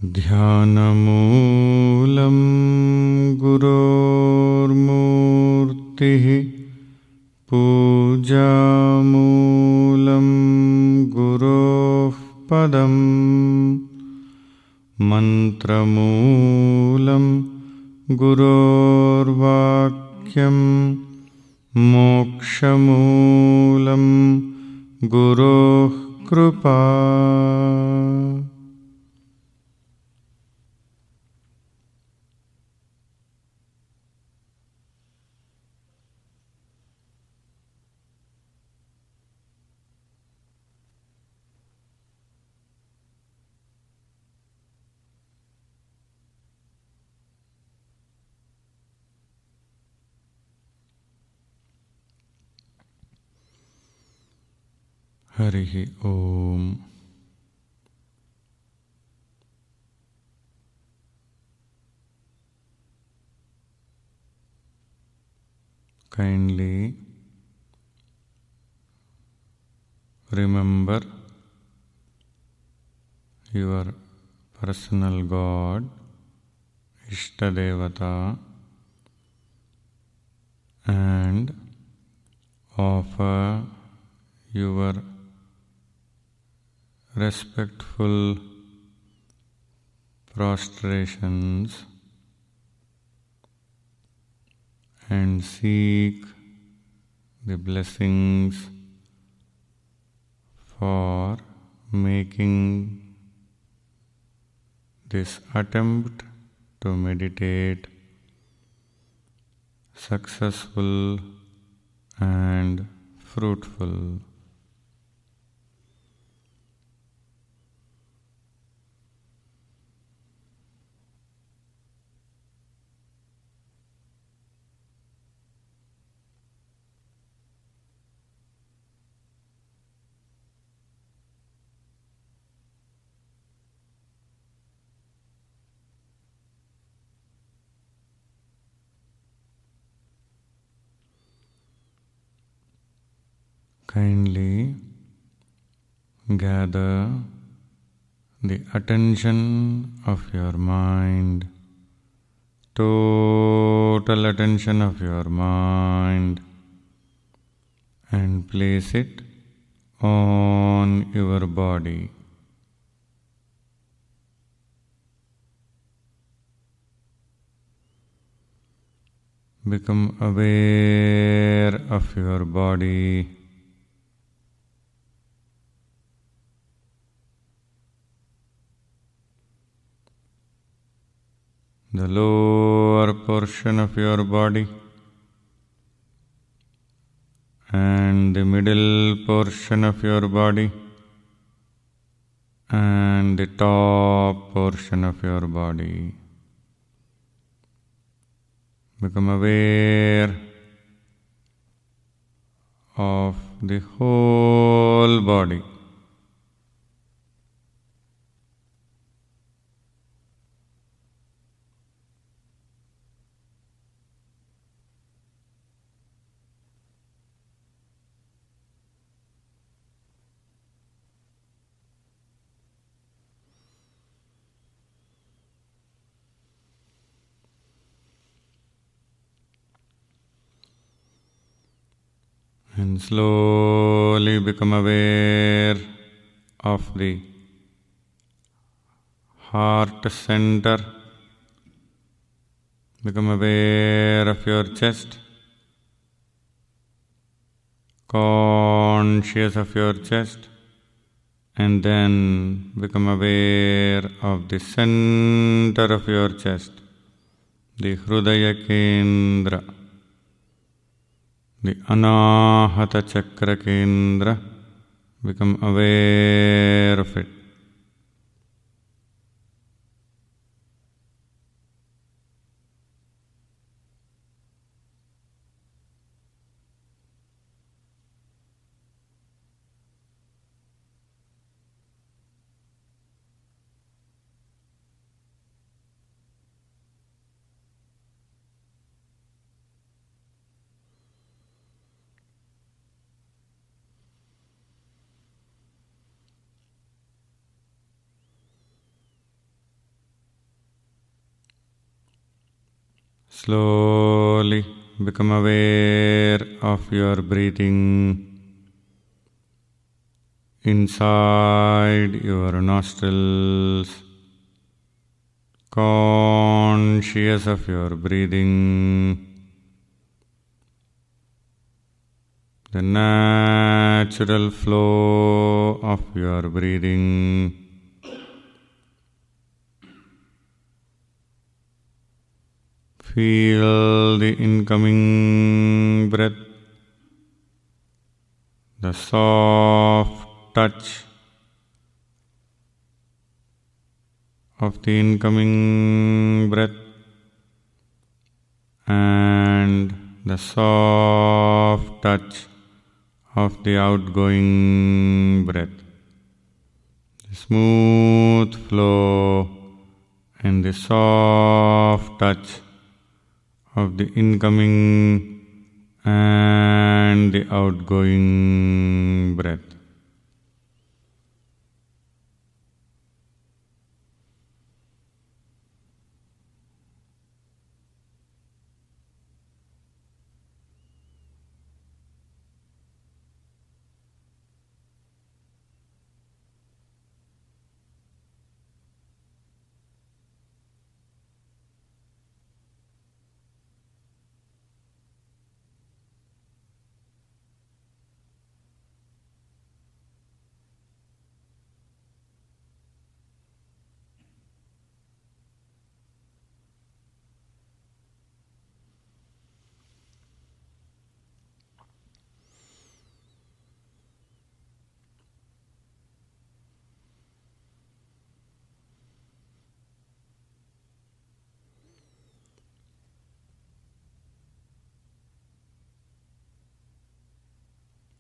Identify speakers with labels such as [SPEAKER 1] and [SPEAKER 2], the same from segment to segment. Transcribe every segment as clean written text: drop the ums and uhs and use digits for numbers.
[SPEAKER 1] ध्यानमूलं गुरोर्मूर्तिः पूजामूलं गुरोः पदम् मन्त्रमूलं गुरोर्वाक्यं मोक्षमूलं गुरोः कृपा। हरिः ओम। Kindly remember your personal God, Ishtadevata, and offer your respectful prostrations and seek the blessings for making this attempt to meditate successful and fruitful. Kindly gather the attention of your mind, total attention of your mind, and place it on your body. Become aware of your body. The lower portion of your body and the middle portion of your body and the top portion of your body. Become aware of the whole body. And slowly become aware of the heart center. Become aware of your chest, conscious of your chest, and then become aware of the center of your chest, the Hrudaya Kendra, the Anahata Chakra Kendra. Become aware of it. Slowly become aware of your breathing inside your nostrils, conscious of your breathing, the natural flow of your breathing. Feel the incoming breath, the soft touch of the incoming breath and the soft touch of the outgoing breath. The smooth flow and the soft touch of the incoming and the outgoing breath.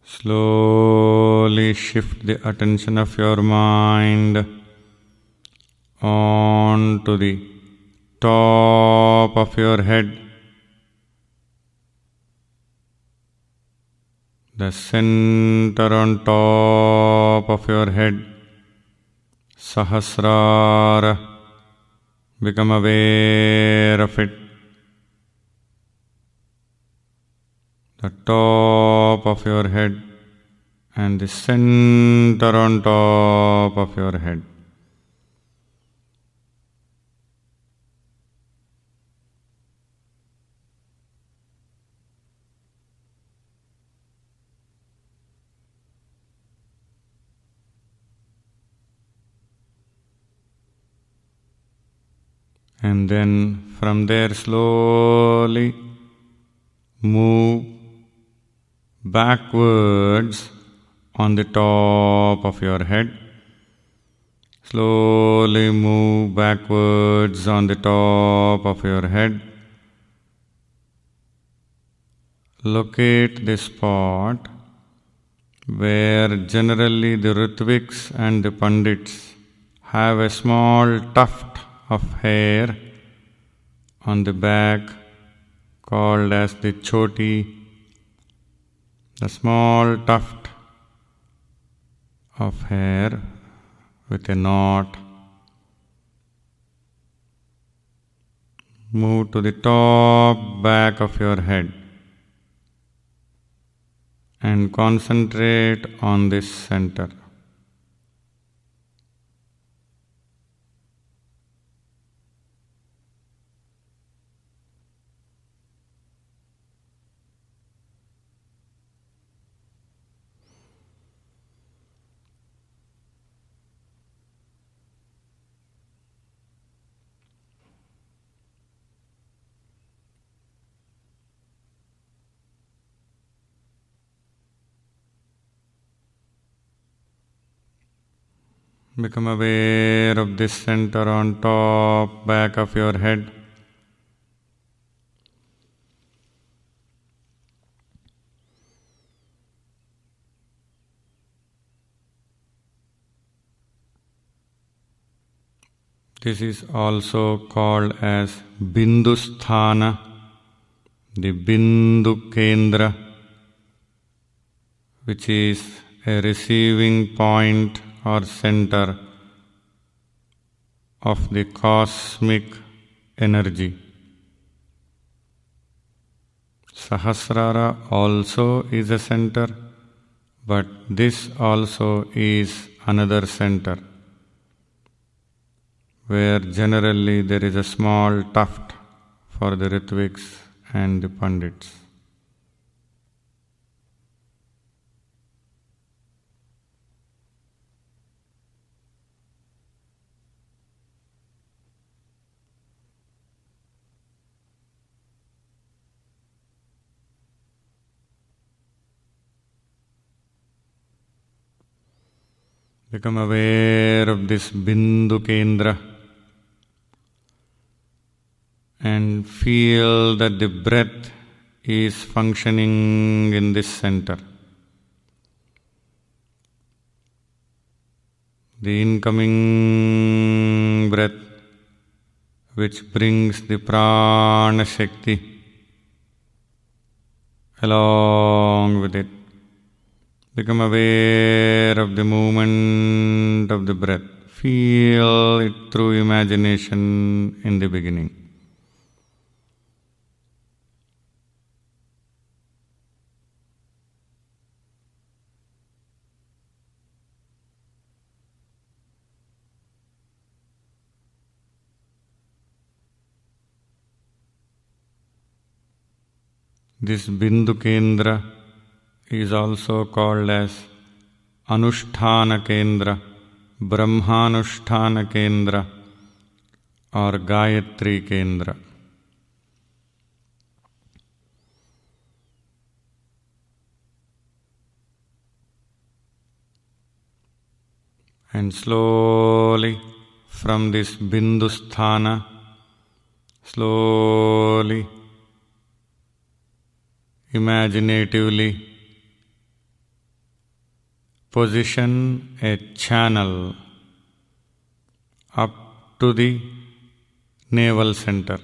[SPEAKER 1] Slowly shift the attention of your mind onto the top of your head, the center on top of your head, Sahasrara. Become aware of it. The top of your head and the center on top of your head. And then from there slowly move backwards on the top of your head. Slowly move backwards on the top of your head. Locate the spot where generally the Ritviks and the Pandits have a small tuft of hair on the back called as the choti, the small tuft of hair with a knot. Move to the top back of your head and concentrate on this center. Become aware of this center on top back of your head. This is also called as Bindusthana, the Bindu Kendra, which is a receiving point or center of the cosmic energy. Sahasrara also is a center, but this also is another center, where generally there is a small tuft for the Ritviks and the Pandits. Become aware of this Bindu Kendra and feel that the breath is functioning in this center. The incoming breath, which brings the Prana Shakti along with it. Become aware of the movement of the breath. Feel it through imagination in the beginning. This Bindu Kendra is also called as Anusthana Kendra, Brahmanusthana Kendra, or Gayatri Kendra. And slowly from this Bindusthana, slowly, imaginatively, position a channel up to the navel center.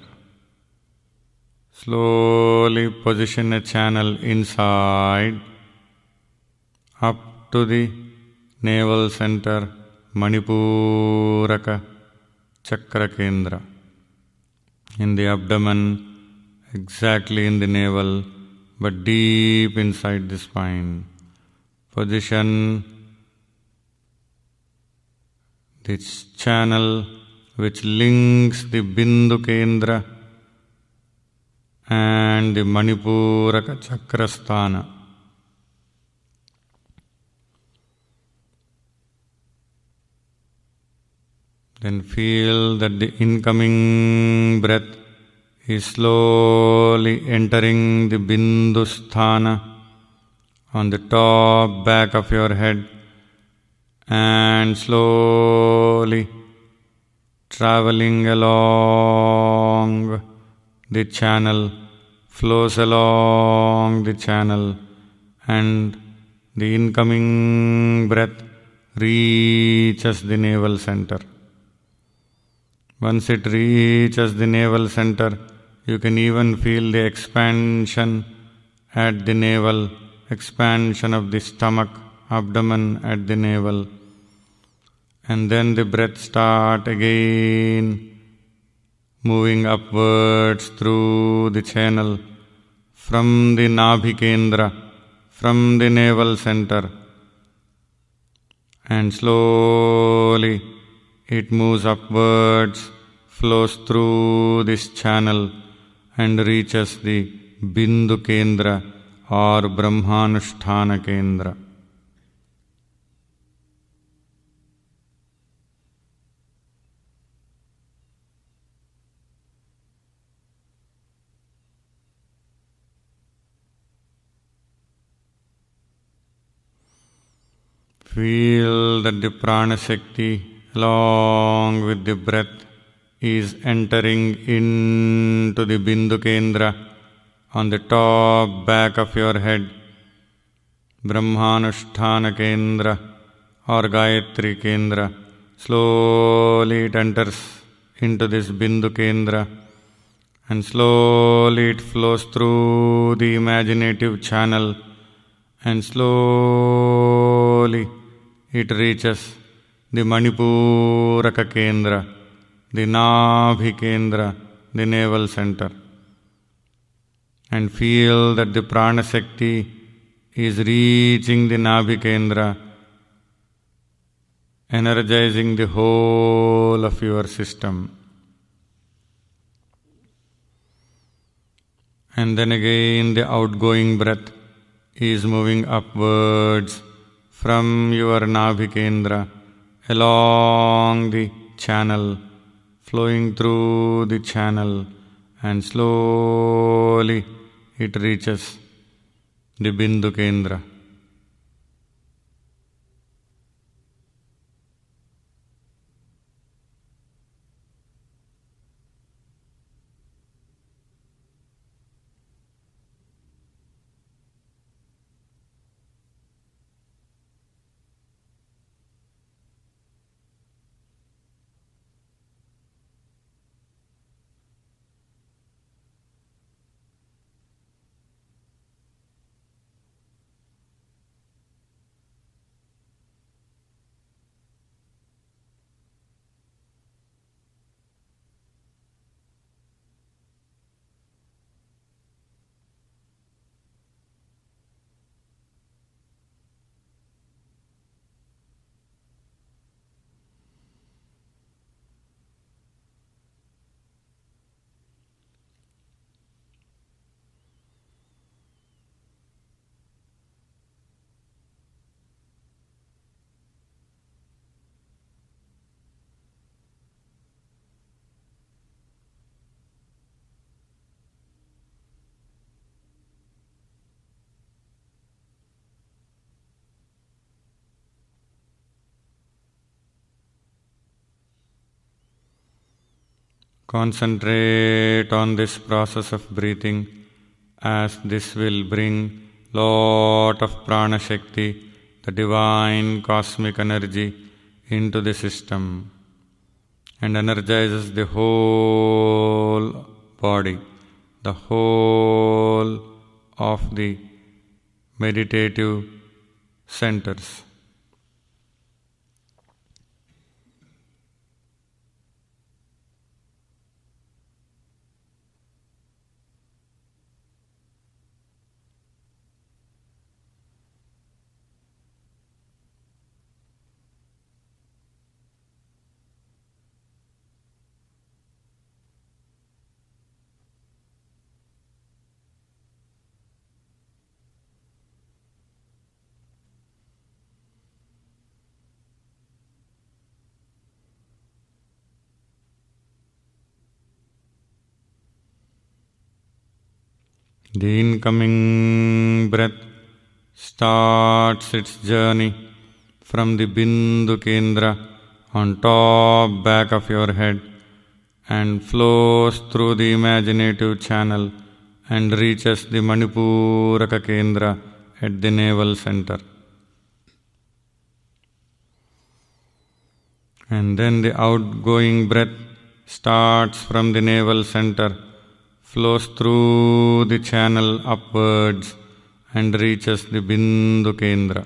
[SPEAKER 1] Slowly position a channel inside up to the navel center, Manipuraka Chakra Kendra. In the abdomen, exactly in the navel, but deep inside the spine. Position this channel which links the Bindu Kendra and the Manipuraka Chakrasthana. Then feel that the incoming breath is slowly entering the Bindusthana on the top back of your head and slowly traveling along the channel, flows along the channel, and the incoming breath reaches the navel center. Once it reaches the navel center, you can even feel the expansion at the navel, expansion of the stomach, abdomen at the navel. And then the breath start again, moving upwards through the channel, from the Nabhi Kendra, from the navel center. And slowly it moves upwards, flows through this channel and reaches the Bindu Kendra or Brahmanusthana Kendra. Feel that the Prana Shakti along with the breath is entering into the Bindu Kendra on the top back of your head, Brahmanusthana Kendra or Gayatri Kendra. Slowly it enters into this Bindu Kendra and slowly it flows through the imaginative channel and slowly it reaches the Manipuraka Kendra, the Nabhi Kendra, the navel center. and feel that the prana shakti is reaching the Nabhi Kendra, energizing the whole of your system. And then again the outgoing breath is moving upwards from your Nabhi Kendra along the channel, flowing through the channel, and slowly it reaches the Bindu Kendra. Concentrate on this process of breathing, as this will bring lot of prana shakti, the divine cosmic energy, into the system and energizes the whole body, the whole of the meditative centers. The incoming breath starts its journey from the Bindu Kendra on top back of your head and flows through the imaginative channel and reaches the Manipuraka Kendra at the navel center. And then the outgoing breath starts from the navel center, flows through the channel upwards and reaches the Bindu Kendra.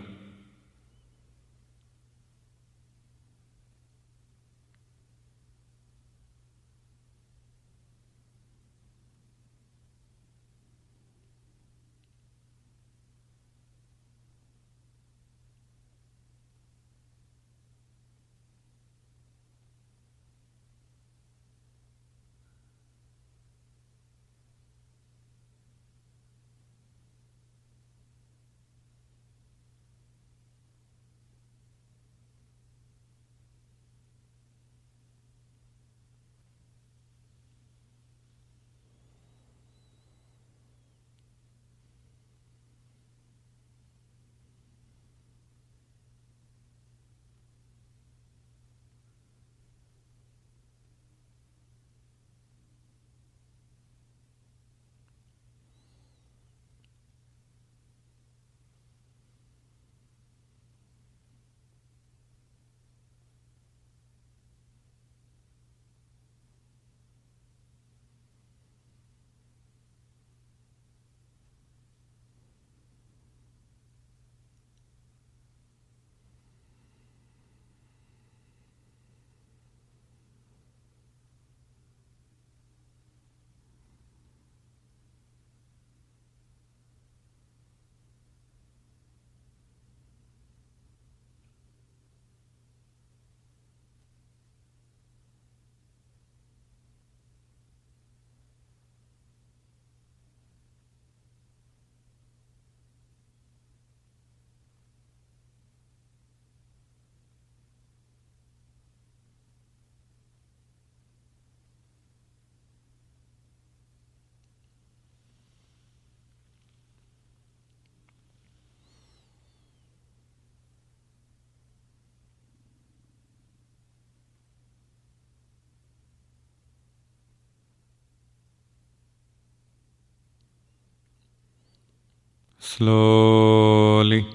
[SPEAKER 1] Slowly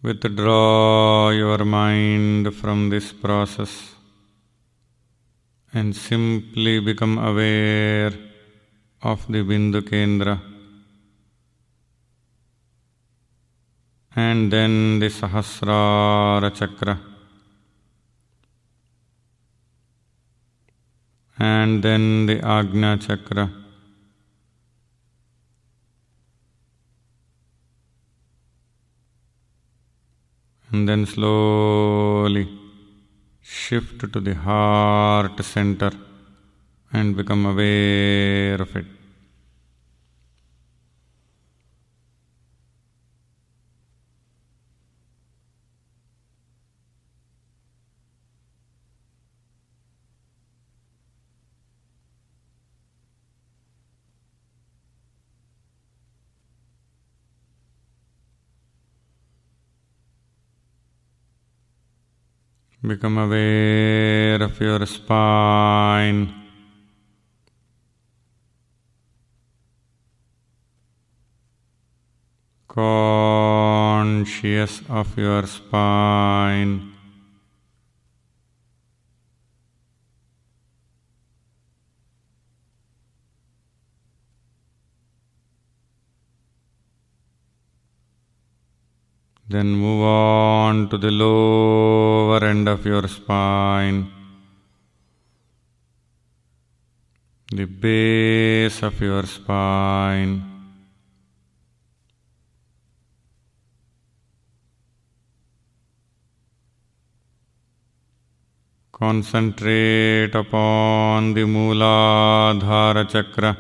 [SPEAKER 1] withdraw your mind from this process and simply become aware of the Bindu Kendra and then the Sahasrara Chakra and then the Ajna Chakra. And then slowly shift to the heart center and become aware of it. Become aware of your spine. Conscious of your spine. Then move on to the lower end of your spine, the base of your spine. Concentrate upon the Mooladhara Chakra.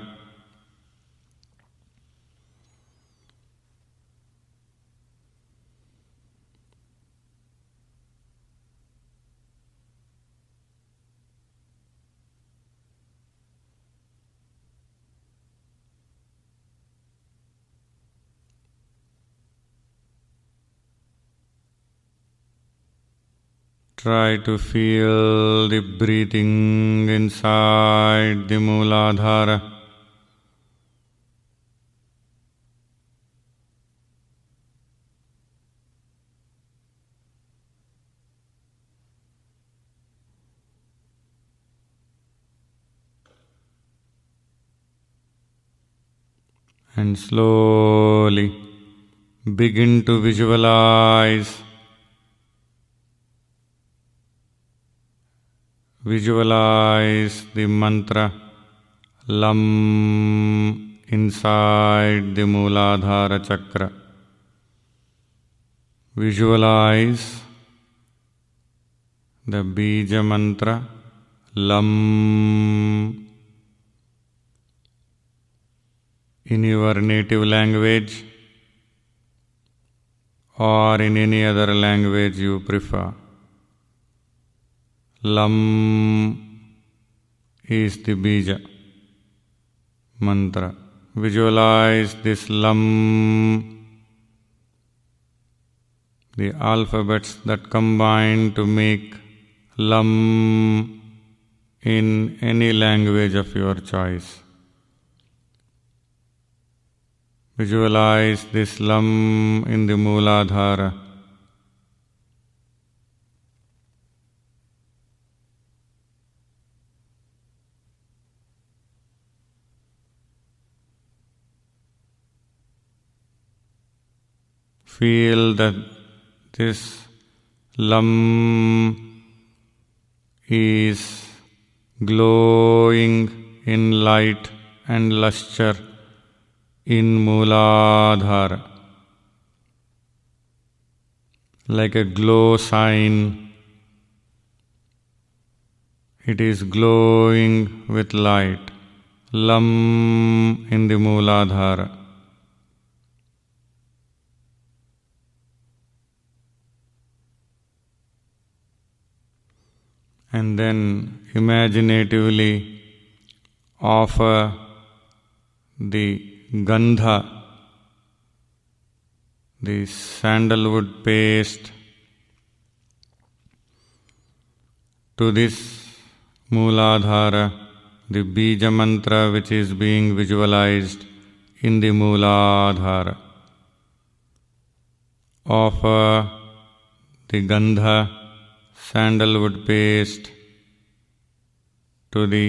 [SPEAKER 1] Try to feel the breathing inside the Mooladhara. And slowly begin to visualize the mantra Lam inside the Mooladhara Chakra. Visualize the Bija mantra Lam in your native language or in any other language you prefer. Lam is the Bija mantra. Visualize this Lam, the alphabets that combine to make Lam in any language of your choice. Visualize this Lam in the Mooladhara. Feel that this Lam is glowing in light and lustre in Mooladhara, like a glow sign. It is glowing with light. Lam in the Mooladhara. And then imaginatively offer the Gandha, the sandalwood paste, to this Mooladhara, the Bija mantra which is being visualized in the Mooladhara. offer the Gandha sandalwood paste to the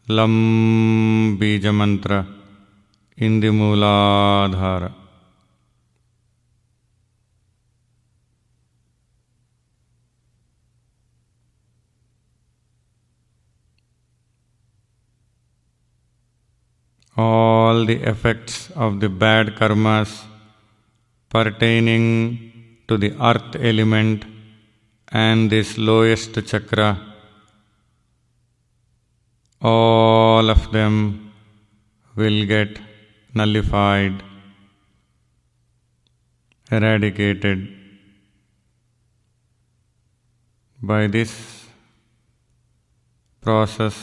[SPEAKER 1] Lam Bija mantra in the Mooladhara. All the effects of the bad karmas pertaining to the earth element and this lowest chakra, all of them will get nullified, eradicated by this process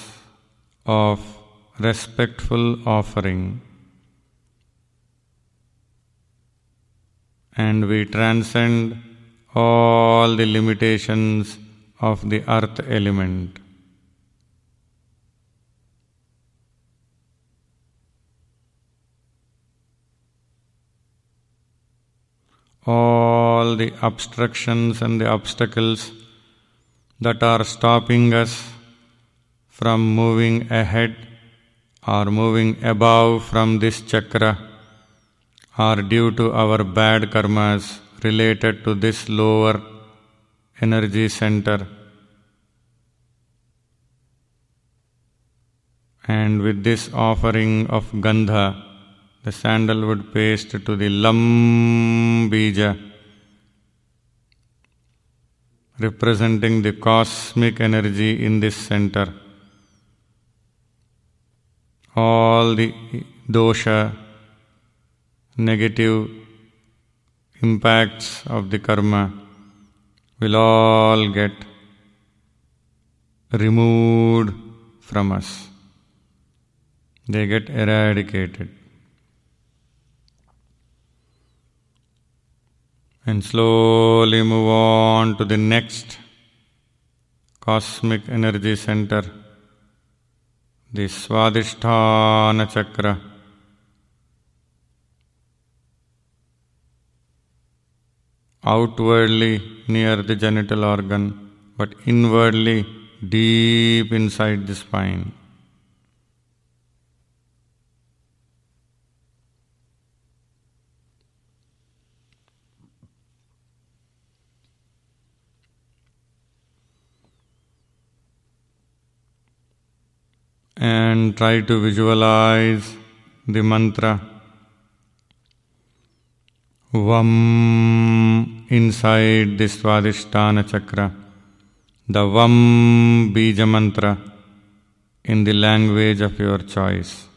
[SPEAKER 1] of respectful offering. And we transcend all the limitations of the earth element. All the obstructions and the obstacles that are stopping us from moving ahead or moving above from this chakra are due to our bad karmas related to this lower energy center. And with this offering of Gandha, the sandalwood paste to the Lam Bija, representing the cosmic energy in this center, all the dosha, negative impacts of the karma will all get removed from us. They get eradicated. And slowly move on to the next cosmic energy center, the Swadhisthana chakra. Outwardly near the genital organ, but inwardly deep inside the spine. And try to visualize the mantra Vam inside the Swadhisthana chakra, the Vam Bija mantra in the language of your choice.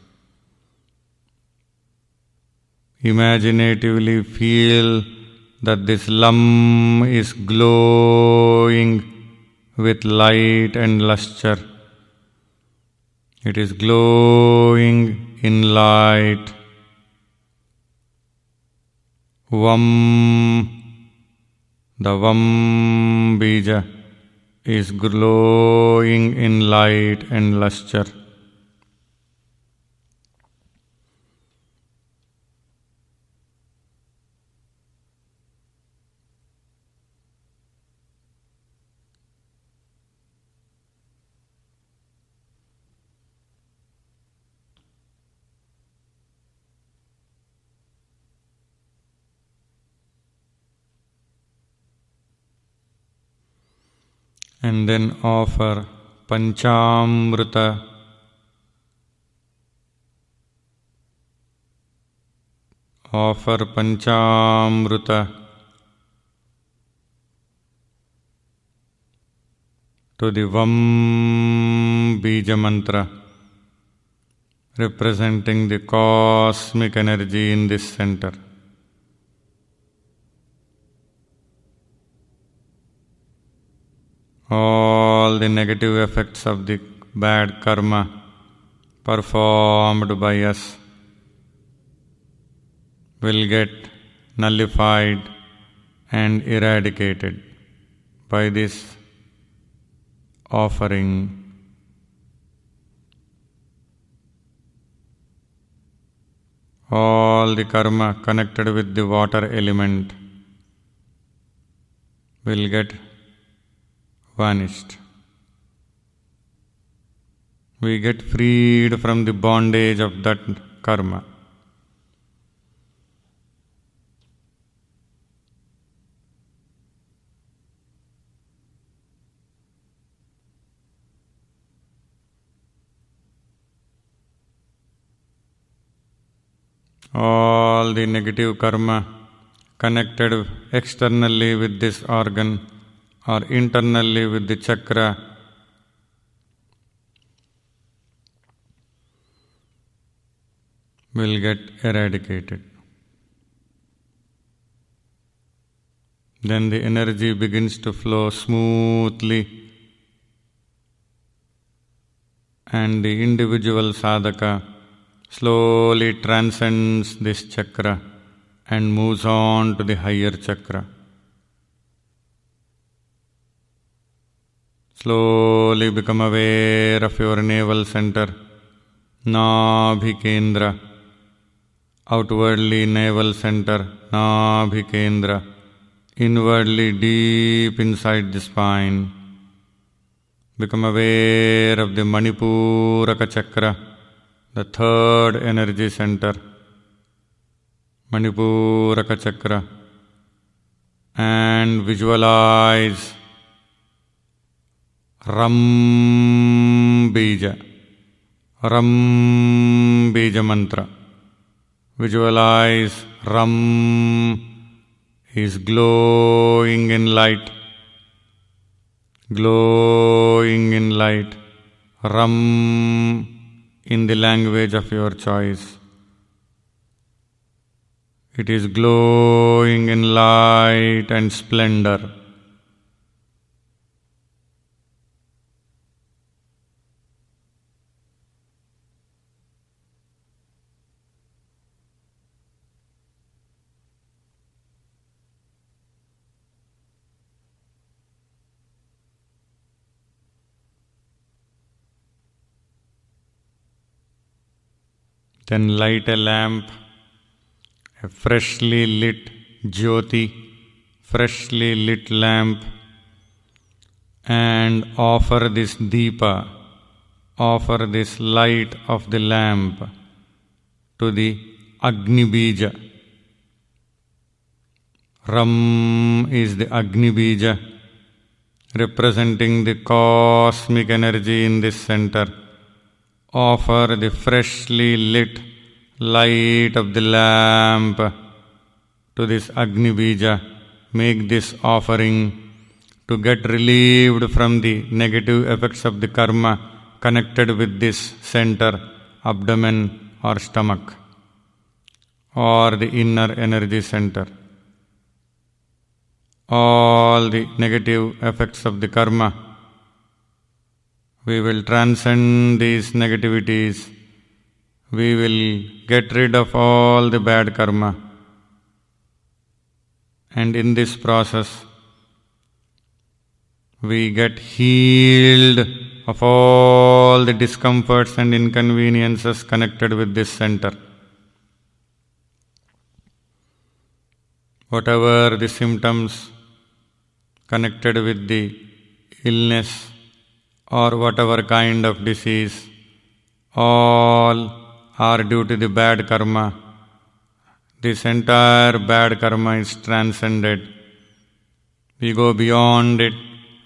[SPEAKER 1] Imaginatively feel that this Lam is glowing with light and lustre. It is glowing in light. Vam, the Vam Bija, is glowing in light and lustre. And then offer Panchamrita, offer Panchamrita to the Vam Bija mantra, representing the cosmic energy in this center. All the negative effects of the bad karma performed by us will get nullified and eradicated by this offering. All the karma connected with the water element will get vanished. We get freed from the bondage of that karma. All the negative karma connected externally with this organ or internally with the chakra will get eradicated. Then the energy begins to flow smoothly, and the individual sadhaka slowly transcends this chakra and moves on to the higher chakra. Slowly become aware of your navel center, Nabhi Kendra. Outwardly navel center, Nabhi Kendra. Inwardly deep inside the spine. Become aware of the Manipuraka chakra, the third energy center, Manipuraka chakra, and visualize Ram Bija mantra. Visualize Ram is glowing in light. Glowing in light. Ram in the language of your choice. It is glowing in light and splendor. Then light a lamp, a freshly lit jyoti, freshly lit lamp, and offer this deepa, offer this light of the lamp to the Agni Bija. Ram is the Agni Bija, representing the cosmic energy in this center. Offer the freshly lit light of the lamp to this Agni Bija. Make this offering to get relieved from the negative effects of the karma connected with this center, abdomen or stomach, or the inner energy center. All the negative effects of the karma, we will transcend these negativities. We will get rid of all the bad karma. And in this process, we get healed of all the discomforts and inconveniences connected with this center. Whatever the symptoms connected with the illness or whatever kind of disease, all are due to the bad karma. This entire bad karma is transcended. We go beyond it.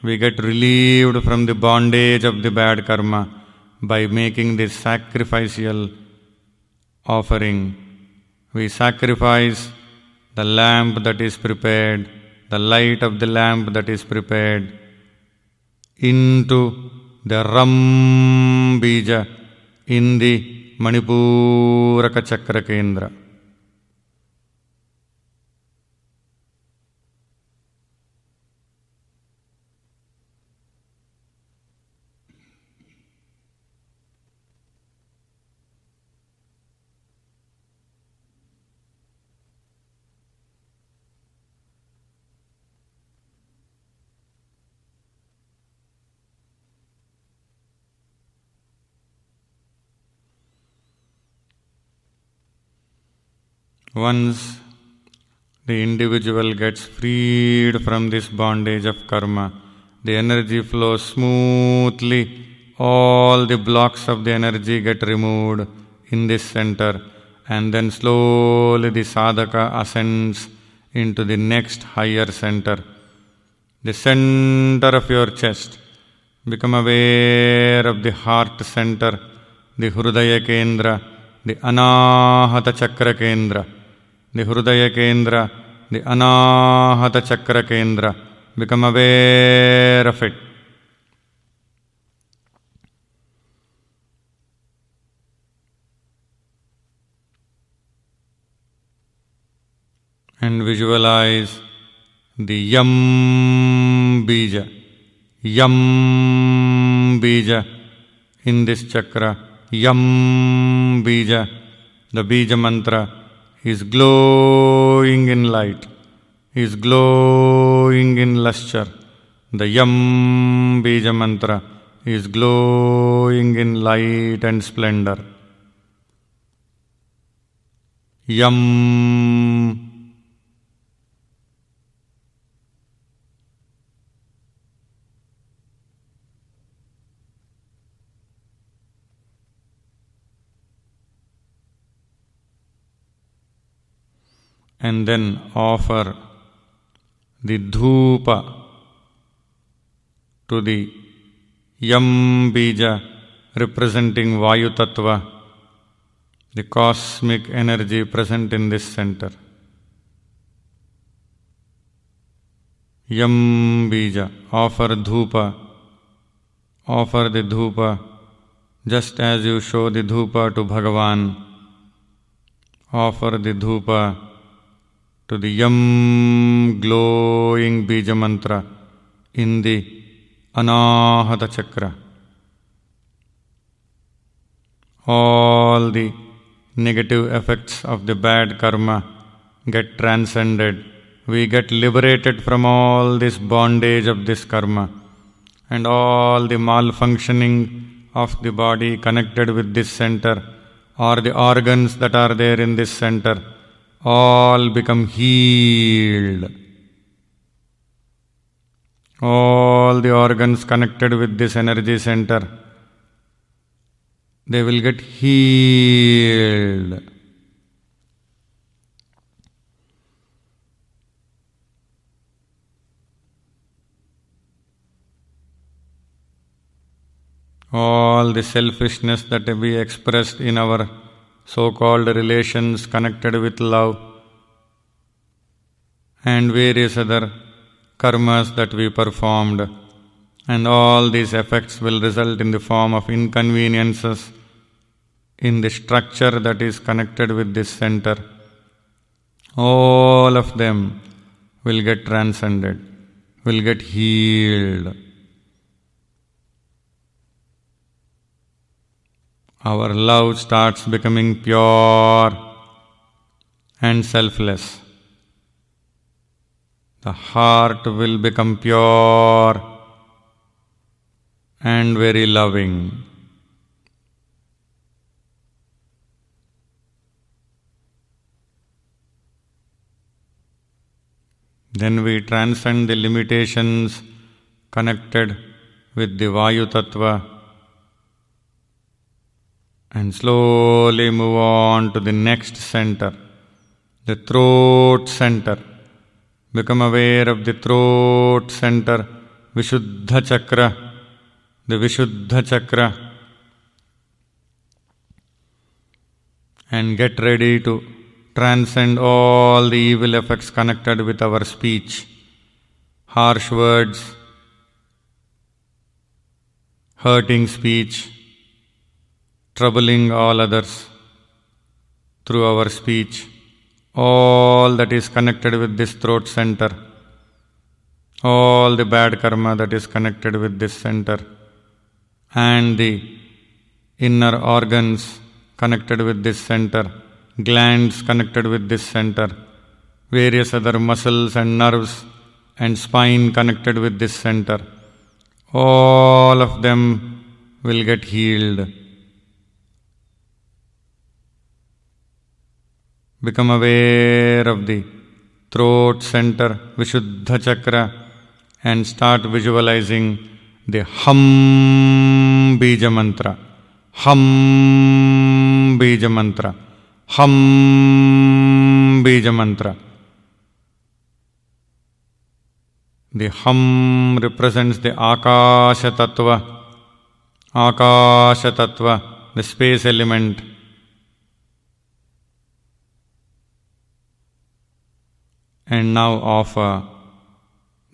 [SPEAKER 1] We get relieved from the bondage of the bad karma by making this sacrificial offering. We sacrifice the lamp that is prepared, the light of the lamp that is prepared, into the Ram Bija in the Manipuraka Chakra Kendra. Once the individual gets freed from this bondage of karma. The energy flows smoothly. All the blocks of the energy get removed in this center, and then slowly the sadhaka ascends into the next higher center, the center of your chest. Become aware of the heart center, the Hrudaya Kendra, the Anahata Chakra Kendra. The Hrudaya Kendra, the Anahata Chakra Kendra. Become aware of it. And visualize the Yam Bija. Yam Bija in this chakra. Yam Bija. The Bija mantra is glowing in light, is glowing in lustre. The Yam Bija mantra is glowing in light and splendor. Yam. And then offer the dhupa to the Yam Bija representing Vayu Tattva, the cosmic energy present in this center. Yam Bija, offer dhupa, offer the dhupa just as you show the dhupa to Bhagavan. Offer the dhupa to the Yam glowing Bija mantra in the Anahata Chakra. All the negative effects of the bad karma get transcended. We get liberated from all this bondage of this karma, and all the malfunctioning of the body connected with this center, or the organs that are there in this center, all become healed. All the organs connected with this energy center, they will get healed. All the selfishness that we expressed in our so-called relations connected with love and various other karmas that we performed, and all these effects will result in the form of inconveniences in the structure that is connected with this center. All of them will get transcended, will get healed. Our love starts becoming pure and selfless. The heart will become pure and very loving. Then we transcend the limitations connected with the Vayu Tattva and slowly move on to the next center, the throat center. Become aware of the throat center, Vishuddha Chakra, the Vishuddha Chakra, and get ready to transcend all the evil effects connected with our speech, harsh words, hurting speech, troubling all others through our speech. All that is connected with this throat center, all the bad karma that is connected with this center, and the inner organs connected with this center, glands connected with this center, various other muscles and nerves and spine connected with this center, all of them will get healed. Become aware of the throat center, Vishuddha Chakra, and start visualizing the Hum Bija Mantra. Hum Bija Mantra. Hum Bija Mantra. The Hum represents the Akasha Tattva. Akasha Tattva, the space element. And now offer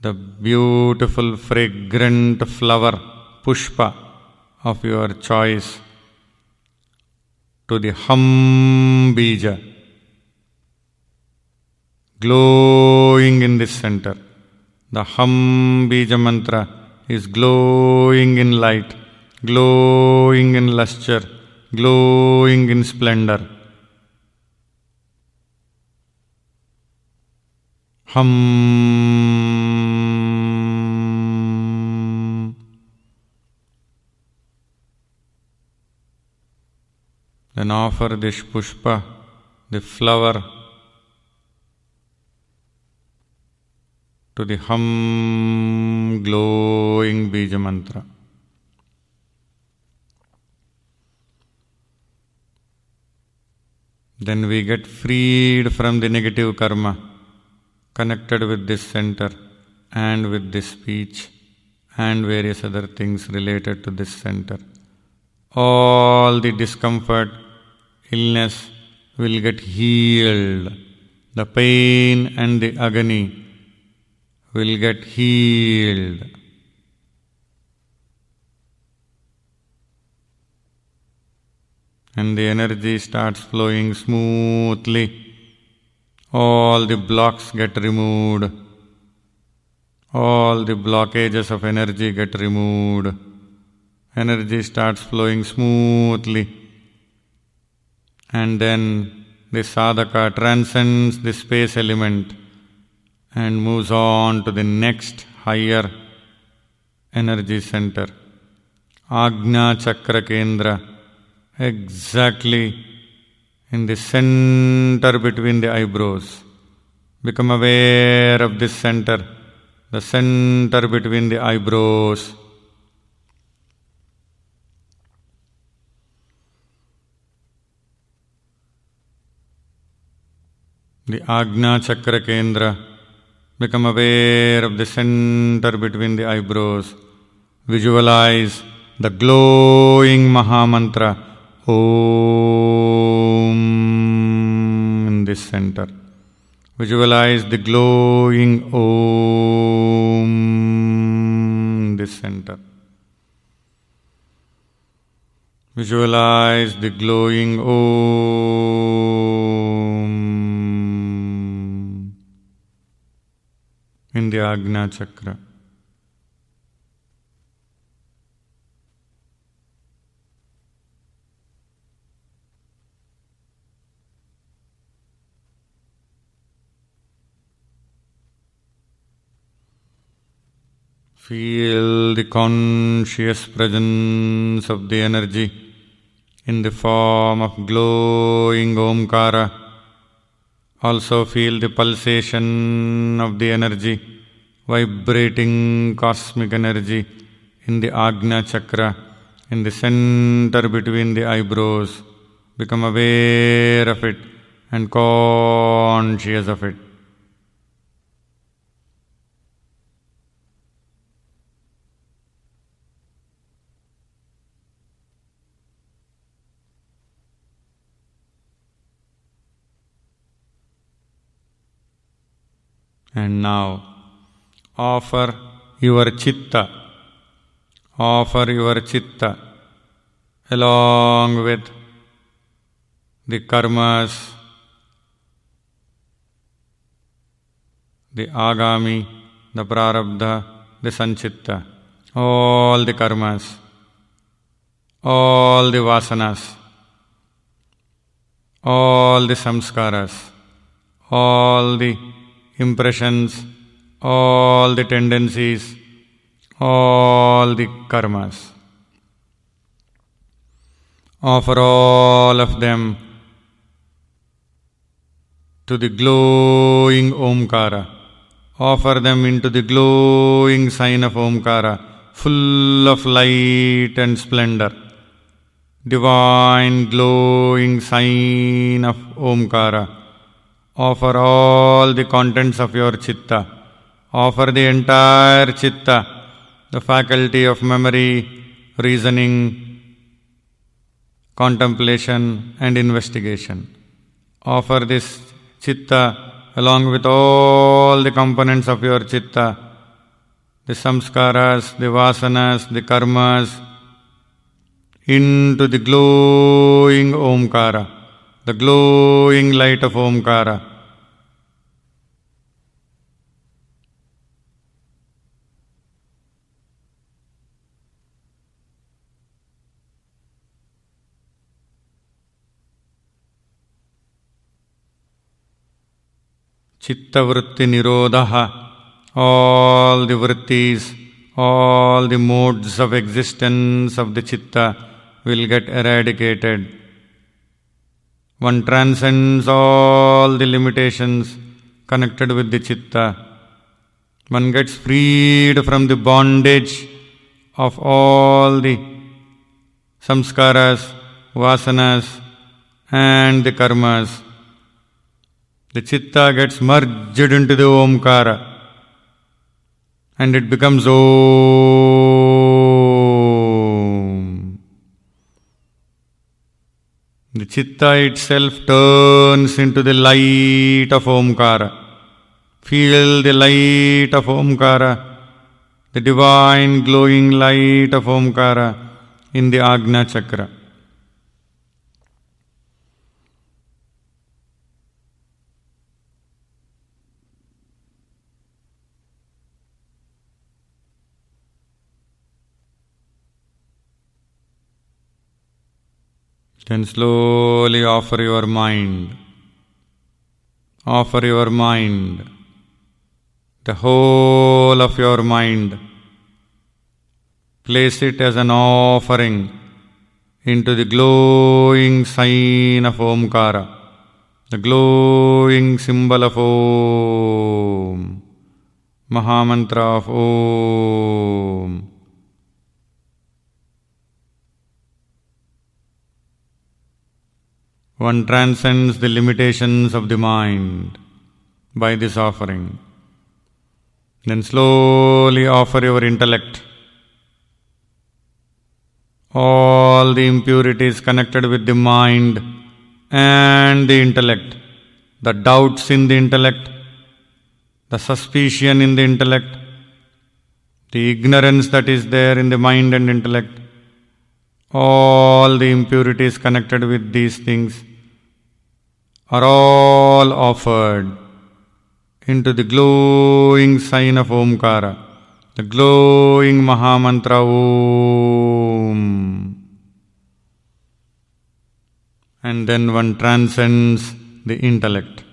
[SPEAKER 1] the beautiful fragrant flower, pushpa of your choice to the Hum Bija, glowing in this center. The Hum Bija Mantra is glowing in light, glowing in lustre, glowing in splendor. Hum. Then offer this pushpa, the flower, to the Hum glowing Bija Mantra. Then we get freed from the negative karma connected with this center and with this speech and various other things related to this center. All the discomfort, illness will get healed. The pain and the agony will get healed. And the energy starts flowing smoothly. All the blocks get removed. All the blockages of energy get removed. Energy starts flowing smoothly. And then the sadhaka transcends the space element and moves on to the next higher energy center. Ajna Chakra Kendra, exactly in the center between the eyebrows. Become aware of this center, the center between the eyebrows. The Ajna Chakra Kendra. Become aware of the center between the eyebrows. Visualize the glowing Mahamantra Om in this center. Visualize the glowing Om in this center. Visualize the glowing Om in the Ajna Chakra. Feel the conscious presence of the energy in the form of glowing Omkara. Also feel the pulsation of the energy, vibrating cosmic energy in the Ajna Chakra, in the center between the eyebrows. Become aware of it and conscious of it. And now, offer your chitta along with the karmas, the agami, the prarabdha, the sanchitta, all the karmas, all the vasanas, all the samskaras, all the impressions, all the tendencies, all the karmas. Offer all of them to the glowing Omkara. Offer them into the glowing sign of Omkara, full of light and splendor. Divine glowing sign of Omkara. Offer all the contents of your Chitta. Offer the entire Chitta, the faculty of memory, reasoning, contemplation and investigation. Offer this Chitta along with all the components of your Chitta, the samskaras, the vasanas, the karmas, into the glowing Omkara, the glowing light of Omkara. Chitta vritti nirodha, all the vrittis, all the modes of existence of the Chitta will get eradicated. One transcends all the limitations connected with the Chitta. One gets freed from the bondage of all the samskaras, vasanas and the karmas. The Chitta gets merged into the Omkara and it becomes Om. The Chitta itself turns into the light of Omkara. Feel the light of Omkara, the divine glowing light of Omkara in the Ajna Chakra. Then slowly offer your mind. Offer your mind. The whole of your mind. Place it as an offering into the glowing sign of Omkara, the glowing symbol of Om, Mahamantra of Om. One transcends the limitations of the mind by this offering. Then slowly offer your intellect. All the impurities connected with the mind and the intellect, the doubts in the intellect, the suspicion in the intellect, the ignorance that is there in the mind and intellect, all the impurities connected with these things are all offered into the glowing sign of Omkara, the glowing Mahamantra Om. And then one transcends the intellect.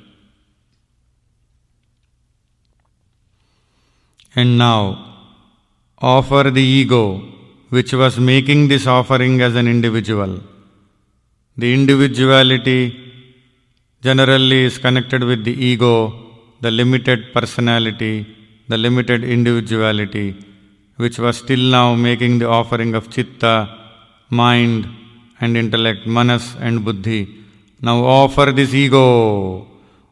[SPEAKER 1] And now, offer the ego which was making this offering as an individual. The individuality generally is connected with the ego, the limited personality, the limited individuality, which was till now making the offering of Chitta, mind and intellect, manas and buddhi. Now offer this ego,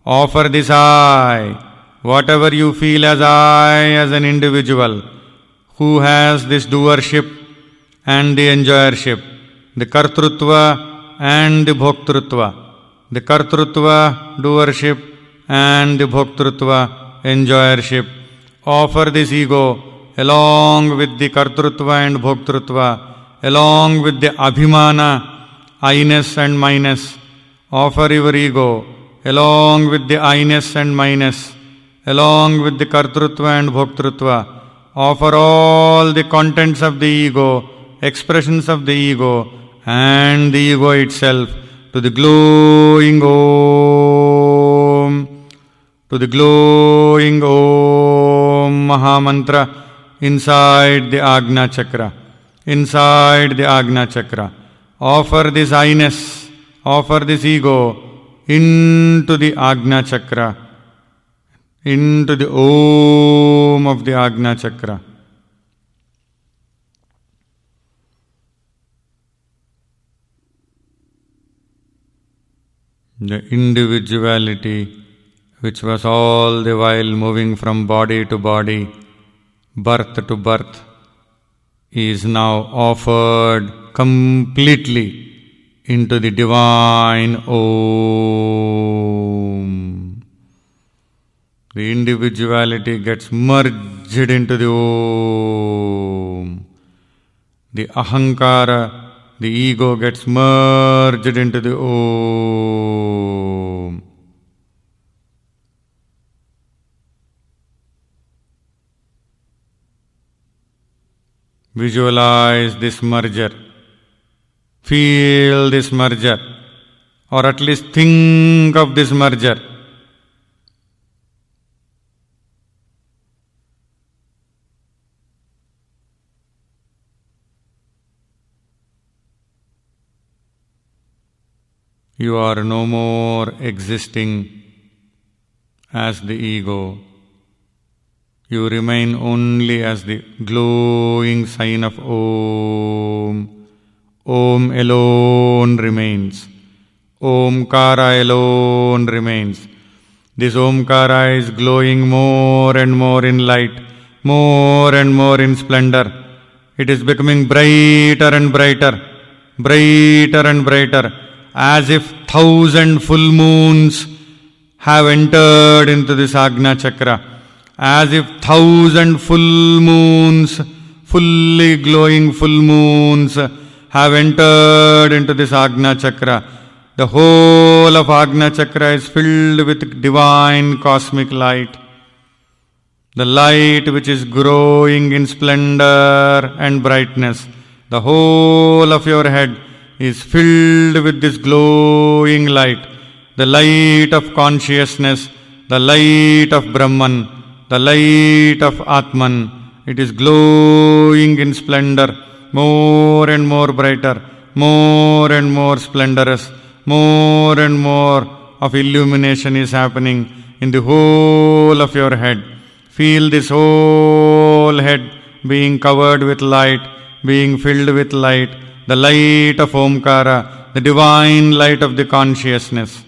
[SPEAKER 1] offer this I, whatever you feel as I as an individual, who has this doership and the enjoyership, the kartrutva and the bhoktrutva, the kartrutva, doership and the bhoktrutva, enjoyership. Offer this ego along with the kartrutva and bhoktrutva, along with the abhimana, I-ness and minus. Offer your ego along with the I-ness and minus, along with the kartrutva and bhoktrutva. Offer all the contents of the ego, expressions of the ego and the ego itself to the glowing Om, to the glowing Om Mahamantra inside the Ajna Chakra, inside the Ajna Chakra. Offer this I-ness, offer this ego into the Ajna Chakra, into the Om of the Ajna Chakra. The individuality which was all the while moving from body to body, birth to birth, is now offered completely into the divine Om. The individuality gets merged into the Om. The Ahankara, the ego, gets merged into the Om. Visualize this merger. Feel this merger, or at least think of this merger. You are no more existing as the ego. You remain only as the glowing sign of Om. Om alone remains. Omkara alone remains. This Omkara is glowing more and more in light, more and more in splendor. It is becoming brighter and brighter, brighter and brighter, as if 1,000 full moons have entered into this Ajna Chakra. As if 1,000 full moons, fully glowing full moons, have entered into this Ajna Chakra. The whole of Ajna Chakra is filled with divine cosmic light. The light which is growing in splendor and brightness. The whole of your head is filled with this glowing light. The light of consciousness, the light of Brahman, the light of Atman. It is glowing in splendor, more and more brighter, more and more splendorous, more and more of illumination is happening in the whole of your head. Feel this whole head being covered with light, being filled with light, the light of Omkara, the divine light of the consciousness.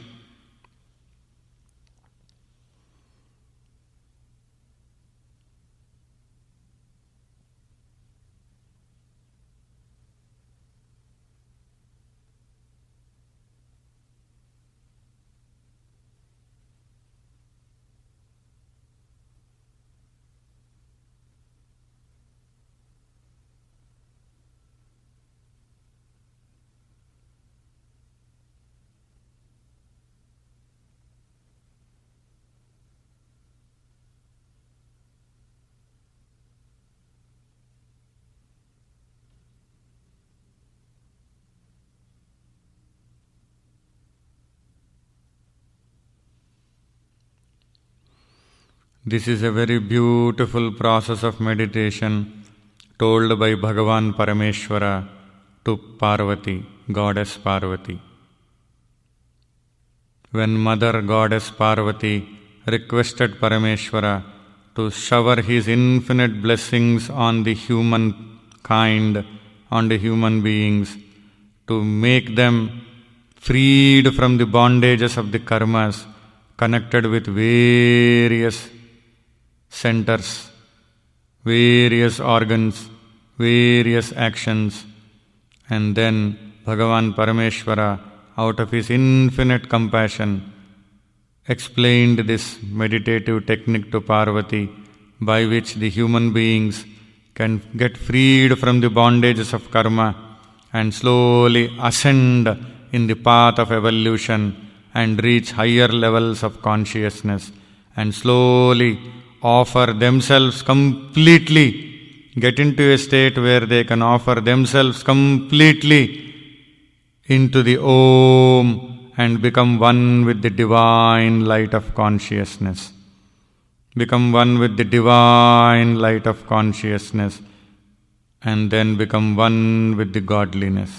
[SPEAKER 1] This is a very beautiful process of meditation told by Bhagavan Parameshwara to Parvati, Goddess Parvati. When Mother Goddess Parvati requested Parameshwara to shower his infinite blessings on the human kind, on the human beings, to make them freed from the bondages of the karmas connected with various centers, various organs, various actions, and then Bhagavan Parameshwara, out of his infinite compassion, explained this meditative technique to Parvati, by which the human beings can get freed from the bondages of karma and slowly ascend in the path of evolution and reach higher levels of consciousness, and slowly offer themselves completely, get into a state where they can offer themselves completely into the Om and become one with the divine light of consciousness. Become one with the divine light of consciousness, and then become one with the godliness.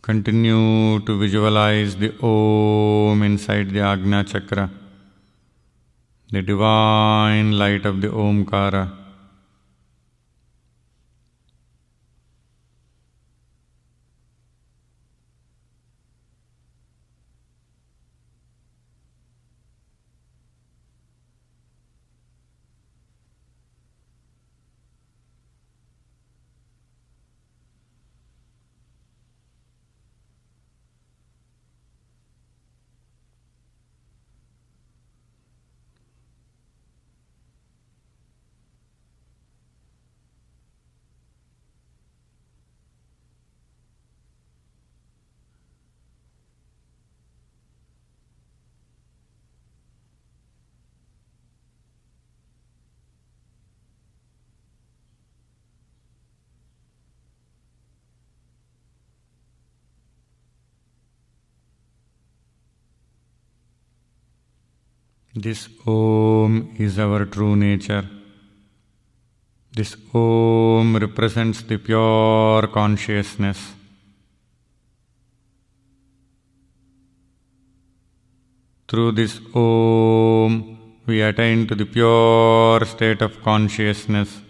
[SPEAKER 1] Continue to visualize the Om inside the Ajna Chakra, the divine light of the Omkara. This Om is our true nature. This Om represents the pure consciousness. Through this Om, we attain to the pure state of consciousness.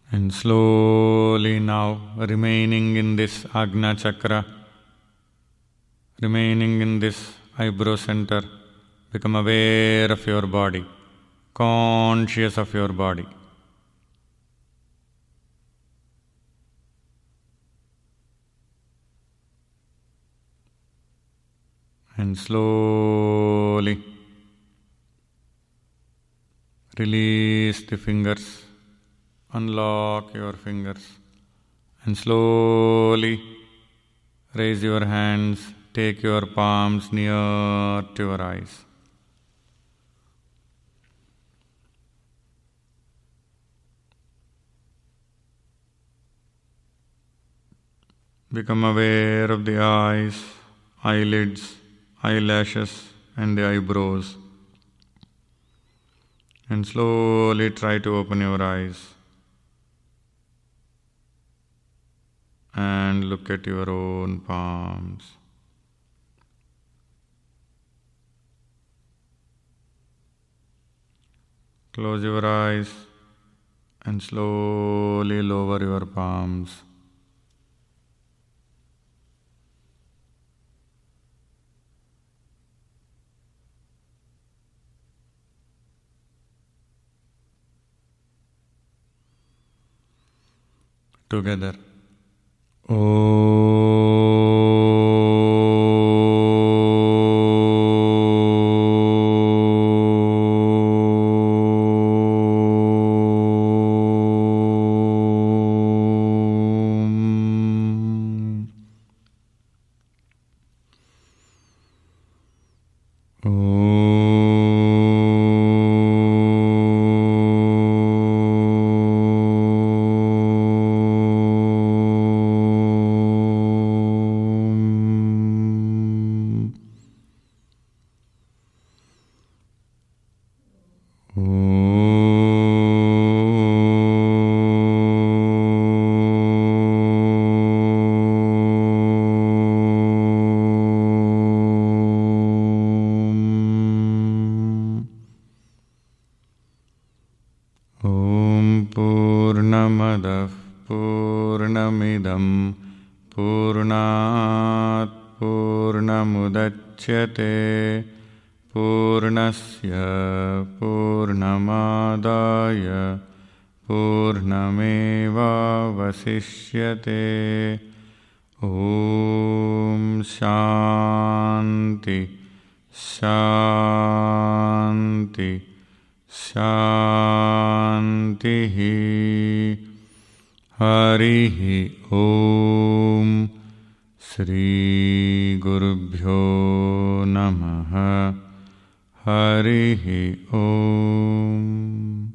[SPEAKER 1] And slowly now, remaining in this Ajna Chakra, remaining in this eyebrow center, become aware of your body, conscious of your body. And slowly release the fingers. Unlock your fingers and slowly raise your hands, take your palms near to your eyes. Become aware of the eyes, eyelids, eyelashes and the eyebrows. And slowly try to open your eyes. And look at your own palms. Close your eyes and slowly lower your palms. Together. Purnamadah Purnamidam Purnat Purnamudachyate Purnasya Purnamadaya Purnameva Vasishyate. Om Shanti Shanti शान्तिः। हरिः ॐ। श्रीगुरुभ्यो नमः। हरिः ॐ।